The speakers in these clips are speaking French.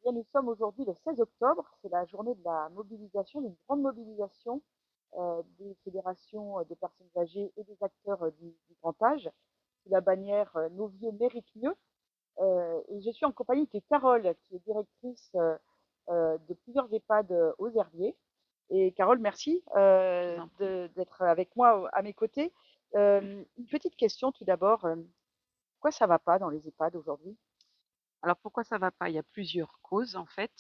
Bien, nous sommes aujourd'hui le 16 octobre, c'est la journée de la mobilisation, d'une grande mobilisation des fédérations de personnes âgées et des acteurs du grand âge, sous la bannière Nos vieux méritent mieux. Et je suis en compagnie de Carole, qui est directrice de plusieurs EHPAD aux Herbiers. Et Carole, merci Je vous en prie. d'être avec moi à mes côtés. Une petite question tout d'abord, pourquoi ça ne va pas dans les EHPAD aujourd'hui? Alors pourquoi ça va pas? Il y a plusieurs causes en fait.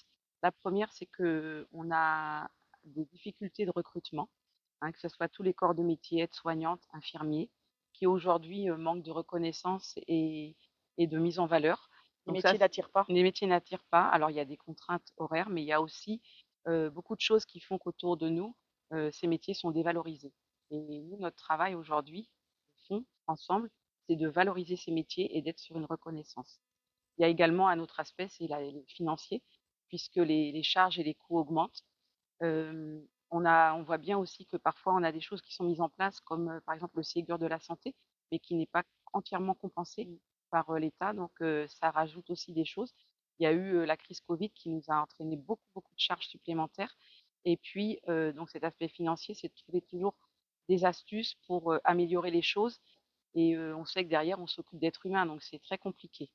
La première, c'est qu'on a des difficultés de recrutement, hein, que ce soit tous les corps de métier, aides-soignantes, infirmiers, qui aujourd'hui manquent de reconnaissance et de mise en valeur. Les Donc ça, métiers n'attirent pas? les métiers n'attirent pas. Alors il y a des contraintes horaires, mais il y a aussi beaucoup de choses qui font qu'autour de nous, ces métiers sont dévalorisés. Et nous, notre travail aujourd'hui, au fond, ensemble, c'est de valoriser ces métiers et d'être sur une reconnaissance. Il y a également un autre aspect, c'est le financier, puisque les charges et les coûts augmentent. On voit bien aussi que parfois on a des choses qui sont mises en place, comme par exemple le Ségur de la santé, mais qui n'est pas entièrement compensé Mmh. par l'État. Donc ça rajoute aussi des choses. Il y a eu la crise Covid qui nous a entraîné beaucoup, beaucoup de charges supplémentaires. Et puis, donc cet aspect financier, c'est de trouver toujours des astuces pour améliorer les choses. Et on sait que derrière, on s'occupe d'êtres humains, donc c'est très compliqué.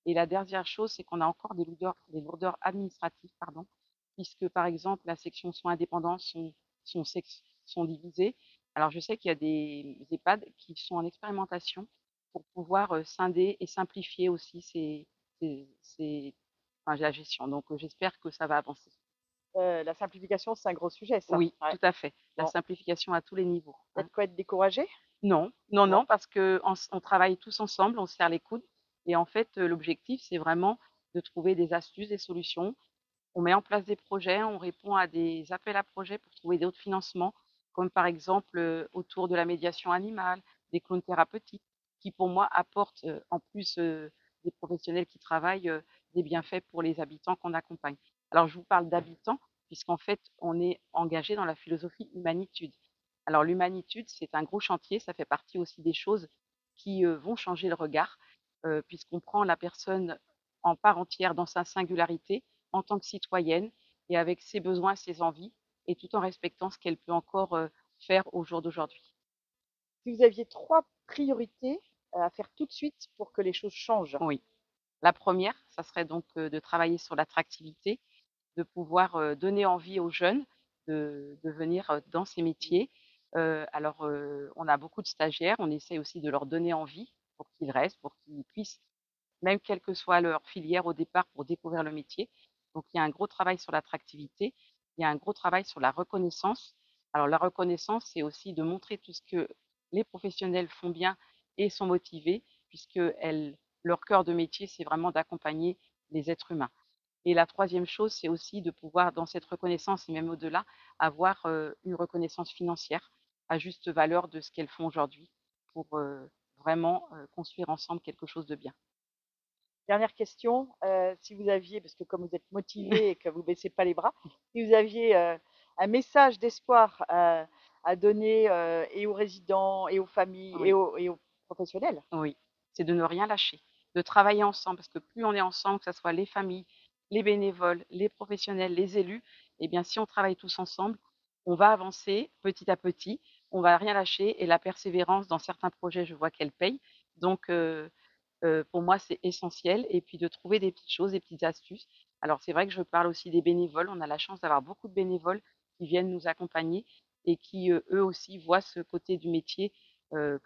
Et la dernière chose, c'est qu'on a encore des lourdeurs administratives, pardon, puisque par exemple, la section soins indépendants sont divisées. Alors je sais qu'il y a des EHPAD qui sont en expérimentation pour pouvoir scinder et simplifier aussi enfin, la gestion. Donc j'espère que ça va avancer. La simplification, c'est un gros sujet, ça. Oui, Ouais. tout à fait. La Bon, simplification à tous les niveaux, il y a hein. de quoi être découragé? Non, non, Non. non, parce qu'on travaille tous ensemble, on se serre les coudes et en fait, l'objectif, c'est vraiment de trouver des astuces, des solutions. On met en place des projets, on répond à des appels à projets pour trouver d'autres financements, comme par exemple, autour de la médiation animale, des clowns thérapeutiques qui, pour moi, apportent, en plus, des professionnels qui travaillent, des bienfaits pour les habitants qu'on accompagne. Alors je vous parle d'habitants, puisqu'en fait, on est engagé dans la philosophie humanitude. Alors l'humanitude, c'est un gros chantier, ça fait partie aussi des choses qui, vont changer le regard, puisqu'on prend la personne en part entière dans sa singularité, en tant que citoyenne et avec ses besoins, ses envies et tout en respectant ce qu'elle peut encore, faire au jour d'aujourd'hui. Si vous aviez 3 priorités à faire tout de suite pour que les choses changent? Oui. La première, ça serait donc, de travailler sur l'attractivité, de pouvoir, donner envie aux jeunes de venir, dans ces Mmh. métiers. Alors, on a beaucoup de stagiaires, on essaie aussi de leur donner envie pour qu'ils restent, pour qu'ils puissent, même quelle que soit leur filière au départ, pour découvrir le métier. Donc il y a un gros travail sur l'attractivité, il y a un gros travail sur la reconnaissance. Alors la reconnaissance, c'est aussi de montrer tout ce que les professionnels font bien et sont motivés, puisque leur cœur de métier, c'est vraiment d'accompagner les êtres humains. Et la troisième chose, c'est aussi de pouvoir, dans cette reconnaissance et même au-delà, avoir une reconnaissance financière à juste valeur de ce qu'elles font aujourd'hui pour vraiment construire ensemble quelque chose de bien. Dernière question, si vous aviez, parce que comme vous êtes motivé et que vous baissez pas les bras, si vous aviez, un message d'espoir à donner, et aux résidents et aux familles Oui. et aux professionnels? Oui, c'est de ne rien lâcher, de travailler ensemble parce que plus on est ensemble, que ça soit les familles, les bénévoles, les professionnels, les élus, eh bien si on travaille tous ensemble, on va avancer petit à petit, on va rien lâcher et la persévérance dans certains projets, je vois qu'elle paye. Donc pour moi, c'est essentiel et puis de trouver des petites choses, des petites astuces. Alors c'est vrai que je parle aussi des bénévoles, on a la chance d'avoir beaucoup de bénévoles qui viennent nous accompagner et qui, eux aussi voient ce côté du métier, ce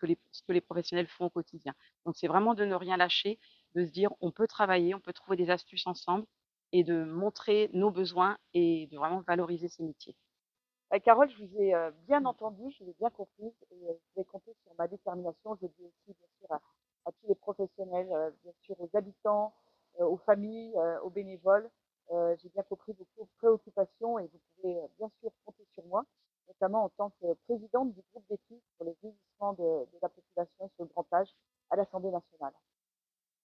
que les professionnels font au quotidien. Donc c'est vraiment de ne rien lâcher, de se dire: «On peut travailler, on peut trouver des astuces ensemble» et de montrer nos besoins et de vraiment valoriser ces métiers. Carole, je vous ai, bien entendue, je vous ai bien comprise et vous pouvez compter sur ma détermination. Je le dis aussi bien sûr à tous les professionnels, bien sûr aux habitants, aux familles, aux bénévoles. J'ai bien compris vos préoccupations et vous pouvez, bien sûr compter sur moi, notamment en tant que présidente du groupe d'études sur le vieillissement de la population et sur le grand âge à l'Assemblée nationale.